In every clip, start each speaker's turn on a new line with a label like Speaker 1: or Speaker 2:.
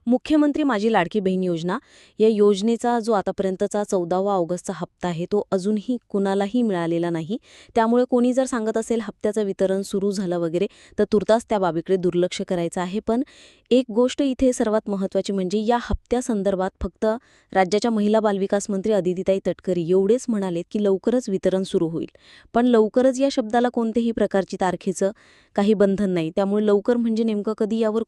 Speaker 1: मुख्यमंत्री माझी लाडकी बहीण योजना या योजनेचा जो आतापर्यंतचा 14वा ऑगस्टचा हप्ता आहे तो अजूनही कुणालाही मिळालेला नाही. त्यामुळे कोणी जर सांगत असेल हप्त्याचं वितरण सुरू झालं वगैरे तर तुर्तास त्या बाबीकडे दुर्लक्ष करायचं आहे. पण एक गोष्ट इथे सर्वात महत्त्वाची म्हणजे या हप्त्यासंदर्भात फक्त राज्याच्या महिला बालविकास मंत्री अदितीताई तटकरे एवढेच म्हणालेत की लवकरच वितरण सुरू होईल. पण लवकरच या शब्दाला कोणत्याही प्रकारची तारखेचं काही बंधन नाही. त्यामुळे लवकर म्हणजे नेमकं कधी यावर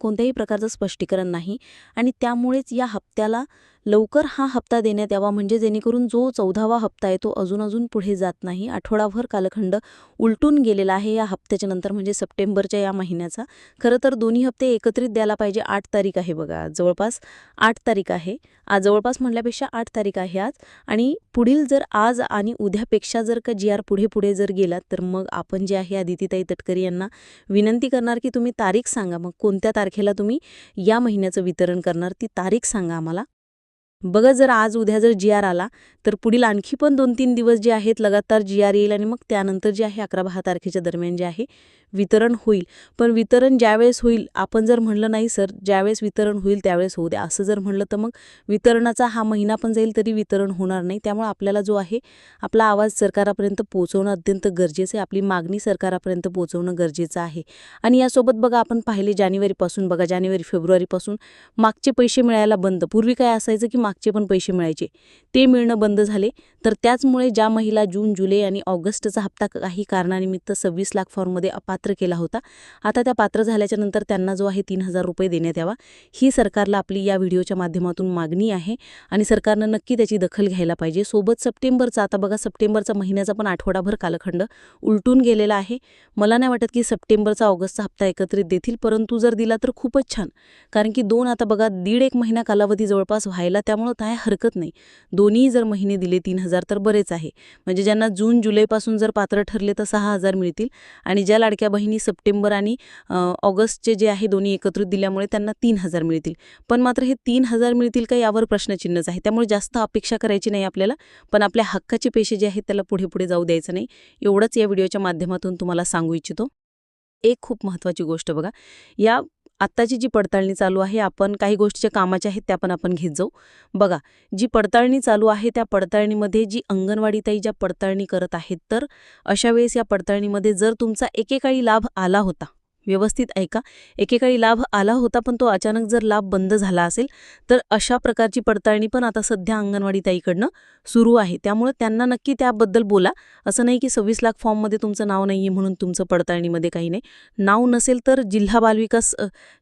Speaker 1: कोणत्याही प्रकारचं स्पष्टीकरण नाही आणि त्यामुळेच या हप्त्याला लवकर हा हप्ता देण्यात यावा म्हणजे जेणेकरून जो 14वा हप्ता आहे तो अजून पुढे जात नाही. आठवडाभर कालखंड उलटून गेलेला आहे या हप्त्याच्या नंतर म्हणजे सप्टेंबरच्या या महिन्याचा. खरं तर दोन्ही हप्ते एकत्रित द्यायला पाहिजे. 8 तारीख आहे बघा, जवळपास 8 तारीख आहे आज. जवळपास म्हणल्यापेक्षा 8 तारीख आहे आज. आणि पुढील जर आज आणि उद्यापेक्षा जर का जी आर पुढे जर गेलात तर मग आपण जे आहे अदितीताई तटकरे यांना विनंती करणार की तुम्ही तारीख सांगा. मग कोणत्या तारखेला तुम्ही या महिन्याचं वितरण करणार ती तारीख सांगा आम्हाला. बघा, जर आज उद्या जर जी आर आला तर पुढील आणखी पण 2-3 दिवस जे आहेत लगातार जी आर येईल आणि मग त्यानंतर जे आहे 11-12 तारखेच्या दरम्यान जे आहे वितरण होईल. पण वितरण ज्यावेळेस होईल आपण जर म्हणलं नाही सर ज्यावेळेस वितरण होईल त्यावेळेस होऊ द्या असं जर म्हणलं तर मग वितरणाचा हा महिना पण जाईल तरी वितरण होणार नाही. त्यामुळे आपल्याला जो आहे आपला आवाज सरकारापर्यंत पोहोचवणं अत्यंत गरजेचं आहे. आपली मागणी सरकारापर्यंत पोहोचवणं गरजेचं आहे. आणि यासोबत बघा आपण पाहिले जानेवारीपासून फेब्रुवारीपासून मागचे पैसे मिळायला बंद. पूर्वी काय असायचं की मागचे पण पैसे मिळायचे ते मिळणं बंद झाले. तर त्याचमुळे ज्या महिला जून, जुलै आणि ऑगस्टचा हप्ता काही कारणानिमित्त 26 लाख फॉर्ममध्ये अपात्र केला होता, आता त्या पात्र झाल्याच्या नंतर त्यांना जो आहे 3,000 रुपये देण्यात यावा ही सरकारला आपली या व्हिडिओच्या माध्यमातून मागणी आहे आणि सरकारनं नक्की त्याची दखल घ्यायला पाहिजे. सोबत सप्टेंबरचा, आता बघा सप्टेंबरचा महिन्याचा पण आठवडाभर कालखंड उलटून गेलेला आहे. मला नाही वाटत की सप्टेंबरचा ऑगस्टचा हप्ता एकत्रित देतील, परंतु जर दिला तर खूपच छान. कारण की आता बघा 1.5 महिना कालावधी जवळपास व्हायला, त्यामुळे काय हरकत नाही. दोन्ही जर महिने दिले 3,000 तर बरेच आहे. म्हणजे ज्यांना जून जुलैपासून जर पात्र ठरले तर 6,000 मिळतील आणि ज्या लाडक्या बहिणी सप्टेंबर आणि ऑगस्टचे जे आहे दोन्ही एकत्रित दिल्यामुळे त्यांना 3,000 मिळतील. पण मात्र हे 3,000 मिळतील का यावर प्रश्नचिन्हच आहे. त्यामुळे जास्त अपेक्षा करायची नाही आपल्याला, पण आपल्या हक्काचे पैसे जे आहेत त्याला पुढे जाऊ द्यायचं नाही. एवढंच या व्हिडिओच्या माध्यमातून तुम्हाला सांगू इच्छितो. एक खूप महत्त्वाची गोष्ट बघा, या आत्ताची जी पडताळणी चालू आहे, आपण काही गोष्टीच्या कामाच्या आहेत त्या पण आपण घेत जाऊ. बघा, जी पडताळणी चालू आहे त्या पडताळणीमध्ये जी अंगणवाडीताई ज्या पडताळणी करत आहेत, तर अशा वेळेस या पडताळणीमध्ये जर तुमचा एकेकाळी लाभ आला होता, व्यवस्थित ऐका, एकेकाळी लाभ आला होता पण तो अचानक जर लाभ बंद झाला असेल तर अशा प्रकारची पडताळणी पण आता सध्या अंगणवाडीताईकडनं सुरू आहे. त्यामुळे त्यांना नक्की त्याबद्दल बोला. असं नाही की 26 लाख फॉर्ममध्ये तुमचं नाव नाही आहे म्हणून तुमचं पडताळणीमध्ये काही नाही. नाव नसेल तर जिल्हा बालविकास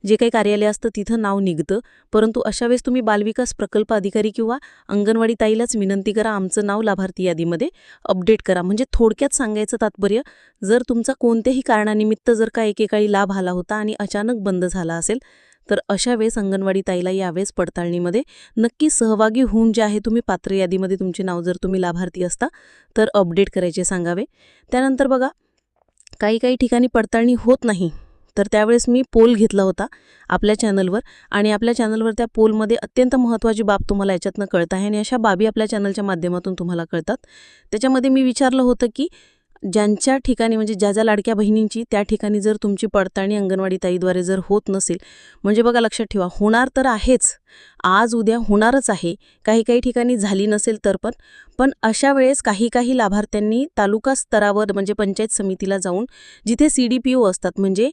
Speaker 1: जे काही कार्यालय असतं तिथं नाव निघतं. परंतु अशा वेळेस तुम्ही बालविकास प्रकल्प अधिकारी किंवा अंगणवाडीताईलाच विनंती करा, आमचं नाव लाभार्थी यादीमध्ये अपडेट करा. म्हणजे थोडक्यात सांगायचं तात्पर्य, जर तुमचा कोणत्याही कारणानिमित्त जर का एकेकाळी लाभ आला होता आणि अचानक बंद झाला असेल तर अशा वेळेस अंगणवाडीताईला यावेळेस पडताळणीमध्ये नक्की सहभागी होऊन जे आहे तुम्ही पात्र यादीमध्ये तुमचे नाव जर तुम्ही लाभार्थी असता तर अपडेट करायचे सांगावे. त्यानंतर बघा, काही ठिकाणी पडताळणी होत नाही तर त्यावेळेस मी पोल घेतला होता आपल्या चॅनलवर आणि आपल्या चॅनलवर त्या पोलमध्ये अत्यंत महत्त्वाची बाब तुम्हाला याच्यातनं कळत आहे आणि अशा बाबी आपल्या चॅनलच्या माध्यमातून तुम्हाला कळतात. त्याच्यामध्ये मी विचारलं होतं की ज्यांच्या ठिकाणी म्हणजे ज्या लाडक्या बहिणींची त्या ठिकाणी जर तुमची पडताळणी अंगणवाडीताईद्वारे जर होत नसेल, म्हणजे बघा लक्षात ठेवा, होणार तर आहेच, आज उद्या होणारच आहे, काही ठिकाणी झाली नसेल तर पण अशा वेळेस काही लाभार्थ्यांनी तालुका स्तरावर म्हणजे पंचायत समितीला जाऊन जिथे CDPO असतात म्हणजे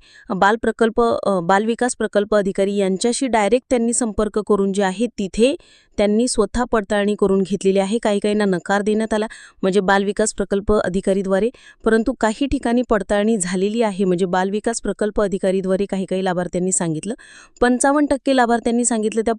Speaker 1: बालविकास प्रकल्प अधिकारी यांच्याशी डायरेक्ट त्यांनी संपर्क करून जे आहे तिथे त्यांनी स्वतः पडताळणी करून घेतलेली आहे. काहींना नकार देण्यात आला म्हणजे बालविकास प्रकल्प अधिकारीद्वारे, परंतु काही ठिकाणी पडताळणी झालेली आहे म्हणजे बालविकास प्रकल्प अधिकारीद्वारे काही लाभार्थ्यांनी सांगितलं. 55% लाभार्थ्यांनी सांगितलं त्या